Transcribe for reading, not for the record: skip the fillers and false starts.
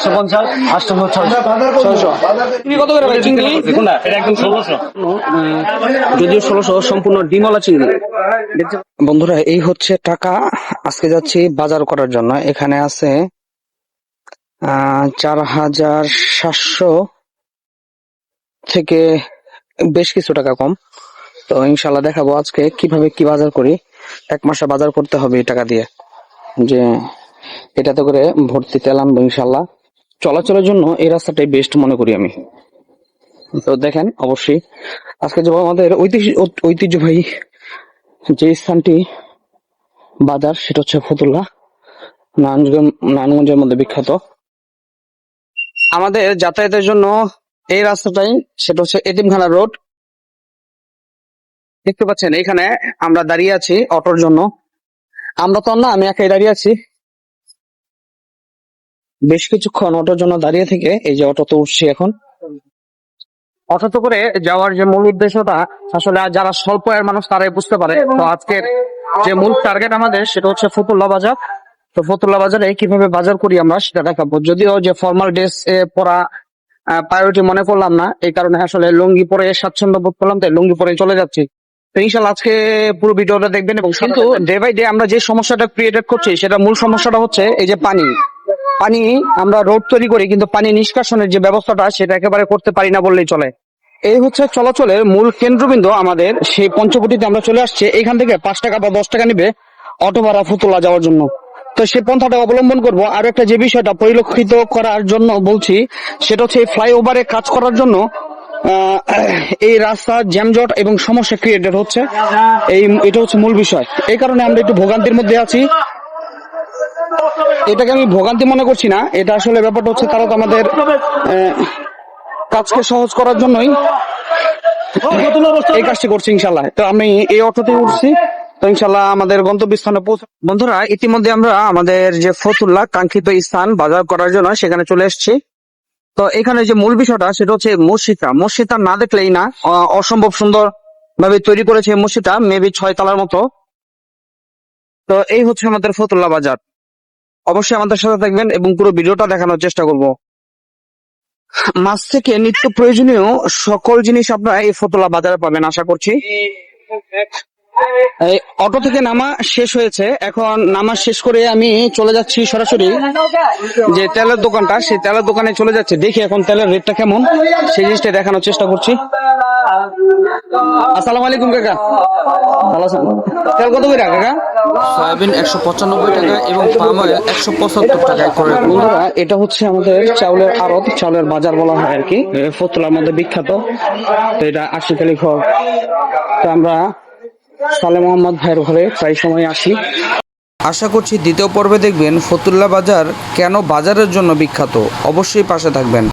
750, 800, 600। চিংড়ি কত করে ভাই চিংড়ি? এটা একদম 1600। যদিও 1600 সম্পূর্ণ ডিমওয়ালা চিংড়ি। বন্ধুরা এই হচ্ছে টাকা। আজকে যাচ্ছি বাজার করার জন্য। এখানে আছে 4700 থেকে বেশ কিছু টাকা কম। তো ইনশাল্লাহ দেখাবো আজকে কিভাবে কি বাজার করি। 1 মাসে বাজার করতে হবে এই টাকা দিয়ে, যে এটাতে করে ভর্তি তেল আনবো ইনশাল্লাহ। চলাচলের জন্য এই রাস্তাটাই বেস্ট মনে করি আমি। তো দেখেন অবশ্যই আজকে যাবো আমাদের ঐতিহ্যবাহী যে স্থানটি বাজার, সেটা হচ্ছে ফতুল্লা, নারায়ণগঞ্জের মধ্যে বিখ্যাত। আমাদের যাতায়াতের জন্য এই রাস্তাটাই, সেটা হচ্ছে এতিমখানা রোড। দেখতে পাচ্ছেন এখানে আমরা দাঁড়িয়ে আছি অটোর জন্য। আমরা তো না, আমি একাই দাঁড়িয়ে আছি। বেশ কিছুক্ষণ অটোর জন্য দাঁড়িয়ে থেকে এই যে অটোতে উঠছি এখন। অটোতে করে যাওয়ার যে মূল উদ্দেশ্যটা আসলে যারা স্বল্প আয়ের মানুষ তারাই বুঝতে পারে। তো আজকের যে মূল টার্গেট আমাদের সেটা হচ্ছে ফতুল্লা বাজার। তো ফতুল্লা বাজারে কিভাবে বাজার করি আমরা সেটা দেখাবো। যদিও যে ফর্মাল ড্রেস পরা প্রায়োরিটি মনে করলাম না, এই কারণে আসলে লুঙ্গি পরে স্বাচ্ছন্দ্য বোধ করলাম, তাই লুঙ্গি পরে চলে যাচ্ছি। তো ইনশাল্লাহ আজকে পুরো ভিডিওটা দেখবেন। এবং কিন্তু ডে বাই ডে আমরা যে সমস্যাটা ক্রিয়েট করছি, সেটা মূল সমস্যাটা হচ্ছে এই যে পানি। আমরা রোড তৈরি করি কিন্তু পানি নিষ্কাশনের যে ব্যবস্থাটা সেটা একেবারে করতে পারি না বললেই চলে। এই হচ্ছে চলাচলের মূল কেন্দ্রবিন্দু আমাদের, সেই পঞ্চবটিতে আমরা চলে আসছি। এইখান থেকে 5 টাকা বা 10 টাকা নিবে অটো ভাড়া ফতুল্লা যাওয়ার জন্য। তো সেই পন্থাটা অবলম্বন করব। আর একটা যে বিষয়টা পরিলক্ষিত করার জন্য বলছি, সেটা হচ্ছে এই ফ্লাইওভারে কাজ করার জন্য এই রাস্তা জ্যামজট এবং সমস্যা ক্রিয়েটেড হচ্ছে। এটা হচ্ছে মূল বিষয়। এই কারণে আমরা একটু ভোগান্তির মধ্যে আছি। এটাকে আমি ভোগান্তি মনে করছি না, এটা আসলে ব্যাপারটা হচ্ছে তারা তো আমাদের কাজকে সহজ করার জন্যই এই কাজটি করছি ইনশাল্লাহ। তো আমি এই অটোতে উঠছি। তো ইনশাল্লাহ আমাদের গন্তব্যস্থানে পৌঁছে। বন্ধুরা ইতিমধ্যে আমরা আমাদের যে ফতুল্লা কাঙ্ক্ষিত স্থান বাজার করার জন্য সেখানে চলে এসেছি। তো এখানে যে মূল বিষয়টা সেটা হচ্ছে মসজিদটা না দেখলেই না, অসম্ভব সুন্দর ভাবে তৈরি করেছে মসজিদটা, মেবি 6 তলার মতো। তো এই হচ্ছে আমাদের ফতুল্লা বাজার। অবশ্যই আমাদের সাথে থাকবেন এবং পুরো ভিডিওটা দেখানোর চেষ্টা করব। মাছ থেকে নিত্য প্রয়োজনীয় সকল জিনিস আপনারা এই ফতুল্লা বাজারে পাবেন আশা করছি। এই অটো থেকে নামা শেষ হয়েছে, এখন নামা শেষ করে আমি চলে যাচ্ছি সরাসরি যে তেলের দোকানটা, সেই তেলের দোকানে চলে যাচ্ছে। দেখি এখন তেলের রেটটা কেমন, সেই জিনিসটা দেখানোর চেষ্টা করছি। আসসালামু আলাইকুম কাকা, ভালো আছেন? তেল কত করে কাকা? সয়াবিন 195 টাকা এবং পাম অয়েল 175 টাকা করে। বন্ধুরা এটা হচ্ছে আমাদের চাউলের আড়ত, চাউলের বাজার বলা হয় আর কি, ফতুল্লার মধ্যে বিখ্যাত। তো এটা আশিক আলী ঘর। তো আমরা সালে মোহাম্মদ ভাইয়ের ঘরে প্রায় সময় আসি। আশা করছি দ্বিতীয় পর্বে দেখবেন ফতুল্লা বাজার কেন বাজারের জন্য বিখ্যাত। অবশ্যই পাশে থাকবেন।